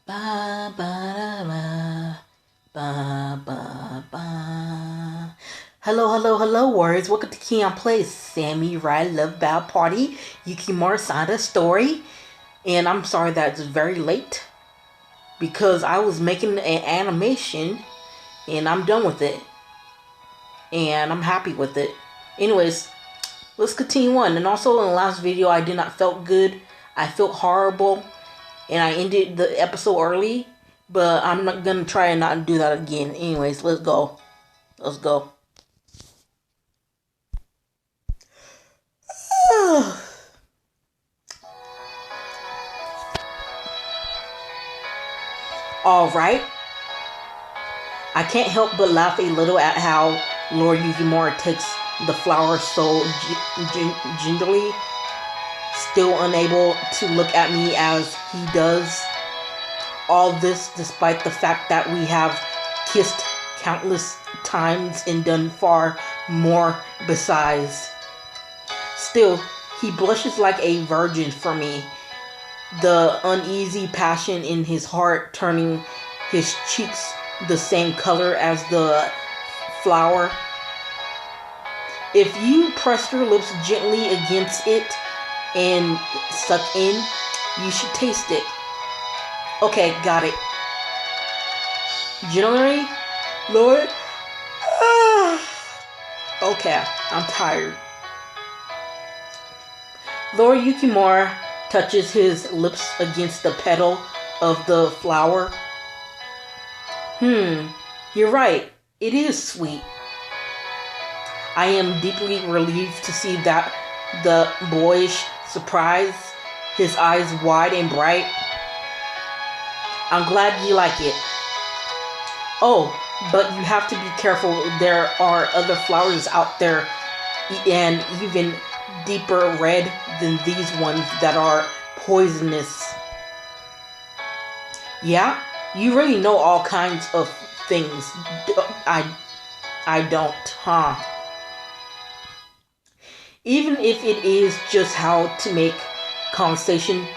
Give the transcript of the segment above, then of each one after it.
Ba ba da ba ba ba ba. Hello, warriors. Welcome to Keon Plays Sammy Ride Love Ballad Party. Yukimura signed a story, and I'm sorry that it's very late because I was making an animation, and I'm done with it, and I'm happy with it. Anyways, let's continue on. And also in the last video, I did not felt good. I felt horrible, and I ended the episode early. But I'm not gonna try and not do that again. Anyways, let's go. Let's go. Alright. I can't help but laugh a little at how Lord Yukimura takes the flower so gingerly, still unable to look at me as he does. All this despite the fact that we have kissed countless times and done far more besides. Still, he blushes like a virgin for me, the uneasy passion in his heart turning his cheeks the same color as the flower. If you press your lips gently against it and suck in, you should taste it. Okay, got it. Generally, Lord. Okay, I'm tired. Lord Yukimura touches his lips against the petal of the flower. You're right. It is sweet. I am deeply relieved to see that the boyish surprise, his eyes wide and bright. I'm glad you like it. Oh, but you have to be careful. There are other flowers out there, and even deeper red than these ones that are poisonous. Yeah, you really know all kinds of things. I don't, huh? Even if it is just how to make conversation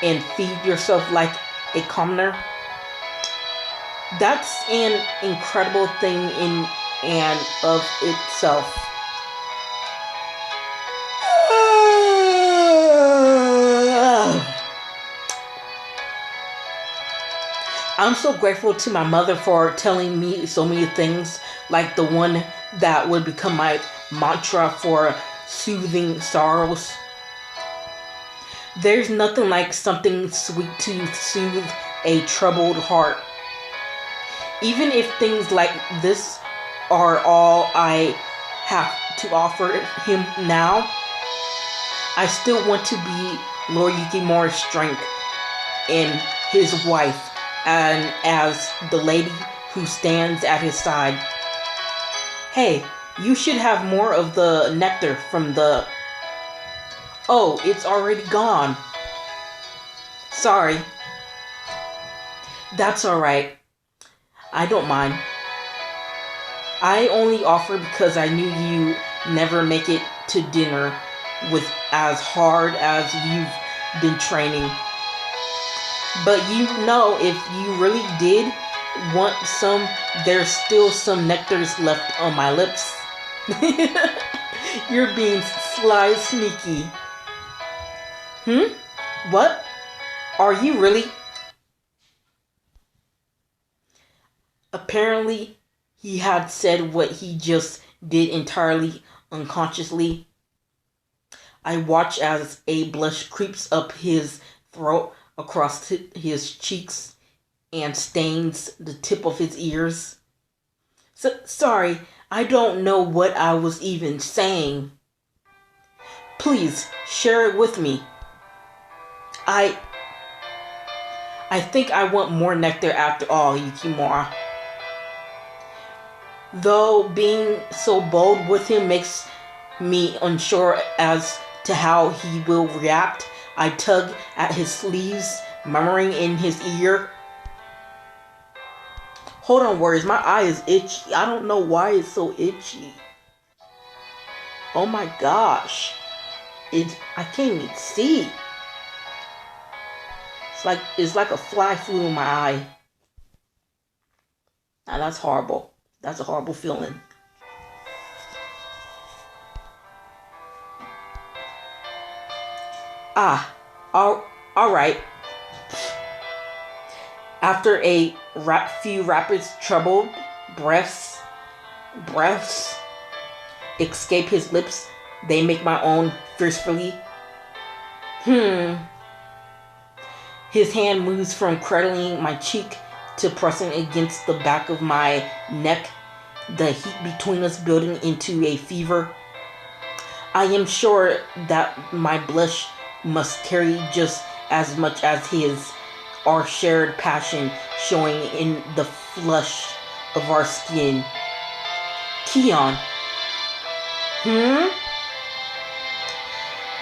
and feed yourself like a commoner, that's an incredible thing in and of itself. I'm so grateful to my mother for telling me so many things, like the one that would become my mantra for soothing sorrows. There's nothing like something sweet to soothe a troubled heart. Even if things like this are all I have to offer him now, I still want to be Lord Yukimura's strength and his wife, and as the lady who stands at his side. Hey, you should have more of the nectar from the... Oh, it's already gone. Sorry. That's alright. I don't mind. I only offered because I knew you never make it to dinner with as hard as you've been training. But you know, if you really did want some, there's still some nectars left on my lips. You're being sly sneaky. What? Are you really? Apparently, he had said what he just did entirely unconsciously. I watch as a blush creeps up his throat, across his cheeks, and stains the tip of his ears. Sorry, I don't know what I was even saying. Please, share it with me. I think I want more nectar after all, Yukimura. Though being so bold with him makes me unsure as to how he will react, I tug at his sleeves, murmuring in his ear. Hold on, worries. My eye is itchy. I don't know why it's so itchy. Oh my gosh. I can't even see. It's like a fly flew in my eye. Now that's horrible. That's a horrible feeling. Ah, all right. After a few rapid, troubled breaths escape his lips. They make my own fiercely. Hmm. His hand moves from cradling my cheek to pressing against the back of my neck, the heat between us building into a fever. I am sure that my blush must carry just as much as his, our shared passion showing in the flush of our skin. Keon. Hmm?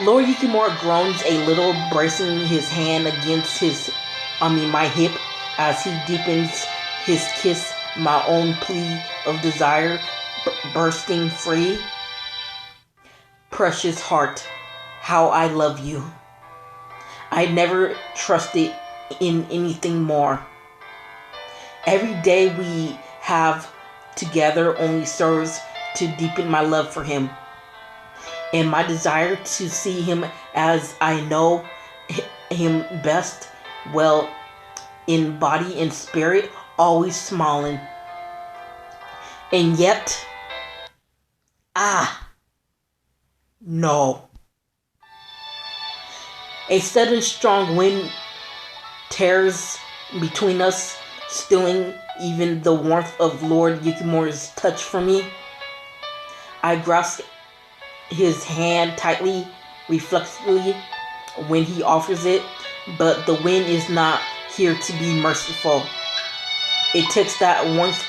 Lord Yukimura groans a little, bracing his hand against my hip as he deepens his kiss, my own plea of desire bursting free. Precious heart, how I love you. I never trusted in anything more. Every day we have together only serves to deepen my love for him, and my desire to see him as I know him best, well, in body and spirit, always smiling. And yet, no. A sudden strong wind tears between us, stealing even the warmth of Lord Yukimura's touch from me. I grasp his hand tightly, reflexively, when he offers it, but the wind is not here to be merciful. It takes that warmth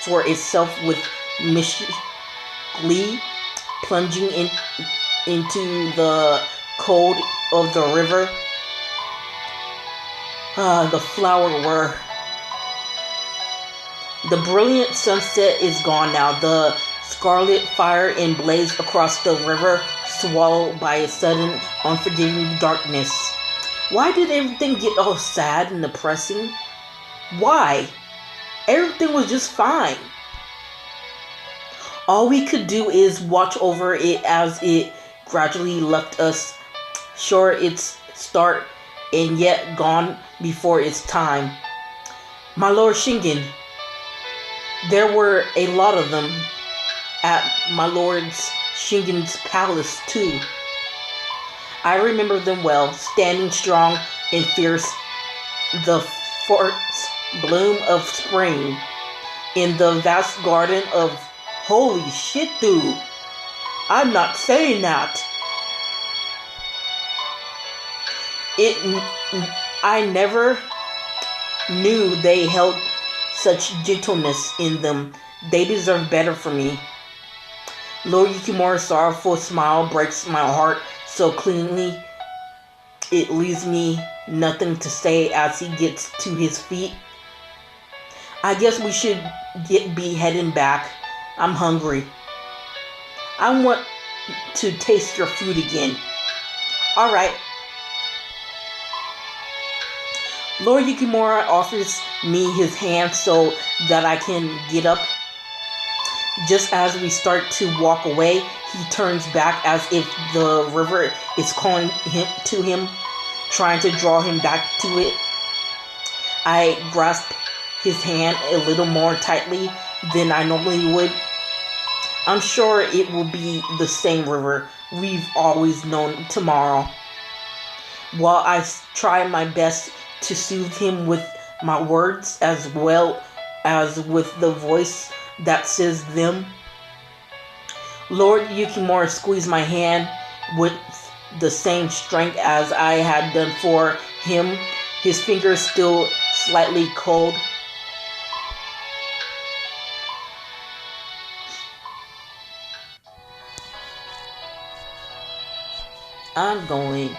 for itself with mischief glee, plunging into the cold of the river. The flower were. The brilliant sunset is gone now. The scarlet fire and blaze across the river, swallowed by a sudden, unforgiving darkness. Why did everything get all sad and depressing? Why? Everything was just fine. All we could do is watch over it as it gradually left us. Sure, its start and yet gone before its time. My Lord Shingen, there were a lot of them at my Lord's Shingen's palace too. I remember them well, standing strong and fierce, the first bloom of spring, in the vast garden of holy shit, dude. I'm not saying that. I never knew they held such gentleness in them. They deserve better from me. Lord Yukimura's sorrowful smile breaks my heart so cleanly it leaves me nothing to say as he gets to his feet. I guess we should be heading back. I'm hungry. I want to taste your food again. Alright. Lord Yukimura offers me his hand so that I can get up. Just as we start to walk away, he turns back as if the river is calling to him, trying to draw him back to it. I grasp his hand a little more tightly than I normally would. I'm sure it will be the same river we've always known tomorrow. While I try my best to soothe him with my words as well as with the voice that says them. Lord Yukimura squeezed my hand with the same strength as I had done for him, his fingers still slightly cold. I'm going.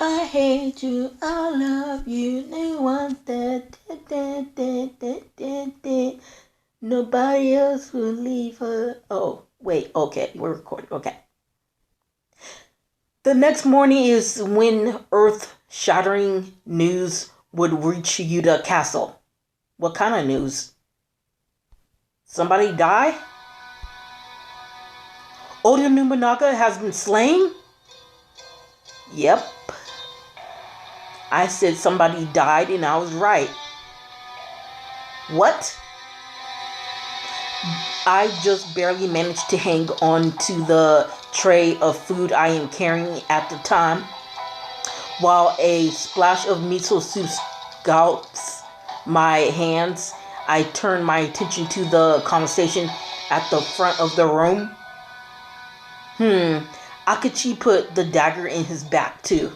I hate you, I love you, no one nobody else will leave her. Oh, wait, okay, we're recording, okay. The next morning is when earth-shattering news would reach Yuta Castle. What kind of news? Somebody die? Oda Nobunaga has been slain? Yep. I said somebody died and I was right. What? I just barely managed to hang on to the tray of food I am carrying at the time, while a splash of miso soup scalps my hands. I turn my attention to the conversation at the front of the room. Akachi put the dagger in his back too.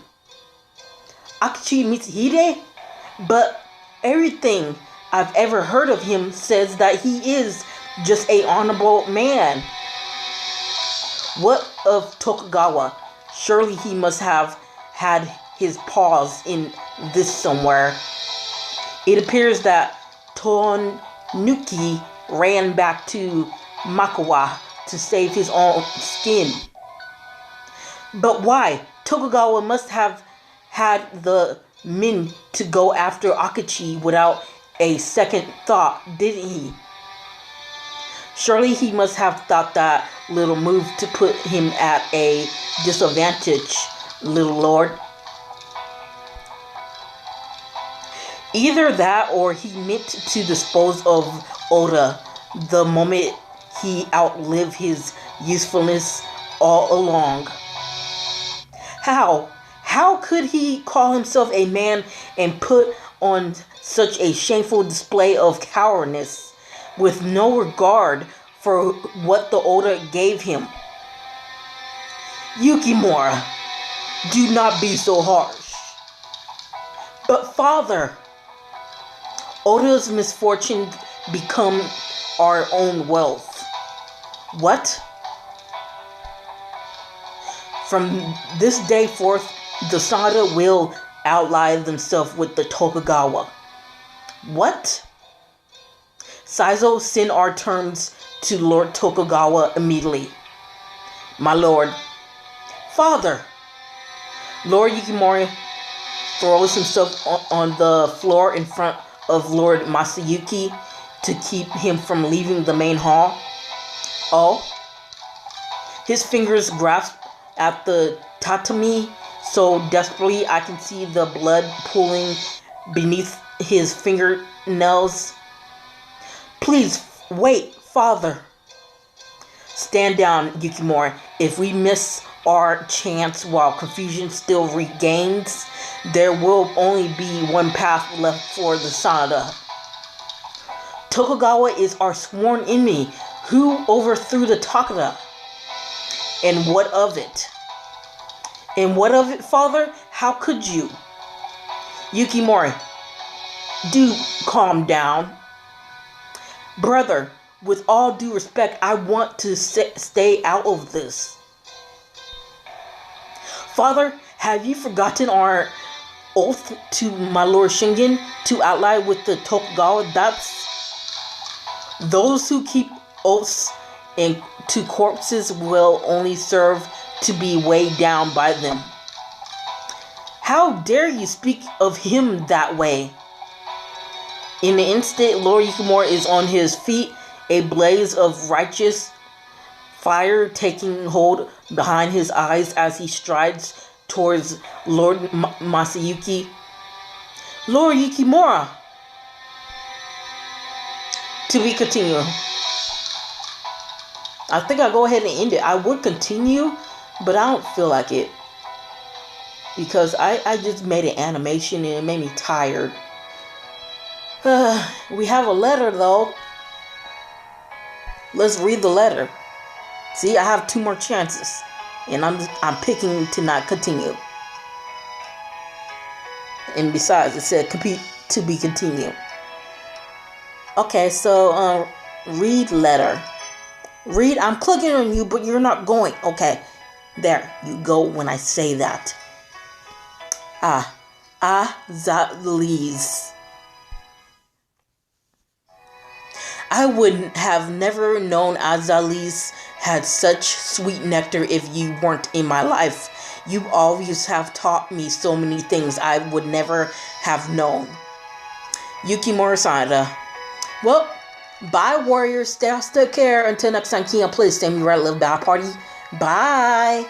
Akachi Mitsuhide? But everything I've ever heard of him says that he is just a honorable man. What of Tokugawa? Surely he must have had his paws in this somewhere. It appears that Tonuki ran back to Makawa to save his own skin. But why? Tokugawa must have had the men to go after Akachi without a second thought, didn't he? Surely he must have thought that little move to put him at a disadvantage, little lord. Either that or he meant to dispose of Oda the moment he outlived his usefulness all along. How? How could he call himself a man and put on such a shameful display of cowardice with no regard for what the Oda gave him? Yukimura, do not be so harsh. But father, Oda's misfortune become our own wealth. What? From this day forth, the Sada will ally themselves with the Tokugawa. What? Saizo, send our terms to Lord Tokugawa immediately. My lord. Father! Lord Yukimura throws himself on the floor in front of Lord Masayuki to keep him from leaving the main hall. Oh? His fingers grasp at the tatami so desperately I can see the blood pooling beneath his fingernails. Please, wait, father. Stand down, Yukimura. If we miss our chance while confusion still regains, there will only be one path left for the Sanada. Tokugawa is our sworn enemy who overthrew the Takeda. And what of it? And what of it, father? How could you? Yukimura, do calm down. Brother, with all due respect, I want to stay out of this. Father, have you forgotten our oath to my lord Shingen to ally with the Tokugawa? Those who keep oaths and to corpses will only serve to be weighed down by them. How dare you speak of him that way? In an instant, Lord Yukimura is on his feet, a blaze of righteous fire taking hold behind his eyes as he strides towards Lord Masayuki. Lord Yukimura! To be continued. I think I'll go ahead and end it. I would continue, but I don't feel like it. Because I just made an animation and it made me tired. We have a letter though. Let's read the letter. See, I have 2 more chances. And I'm picking to not continue. And besides, it said to be continued. Okay, so read letter. Read, I'm clicking on you, but you're not going. Okay, there you go when I say that. Azaliz. I would have never known Azaliz had such sweet nectar if you weren't in my life. You always have taught me so many things I would never have known. Yukimura. Well, bye, warriors. Stay care. Until next time, Key and Play. Sammy Right Live Bad Party. Bye.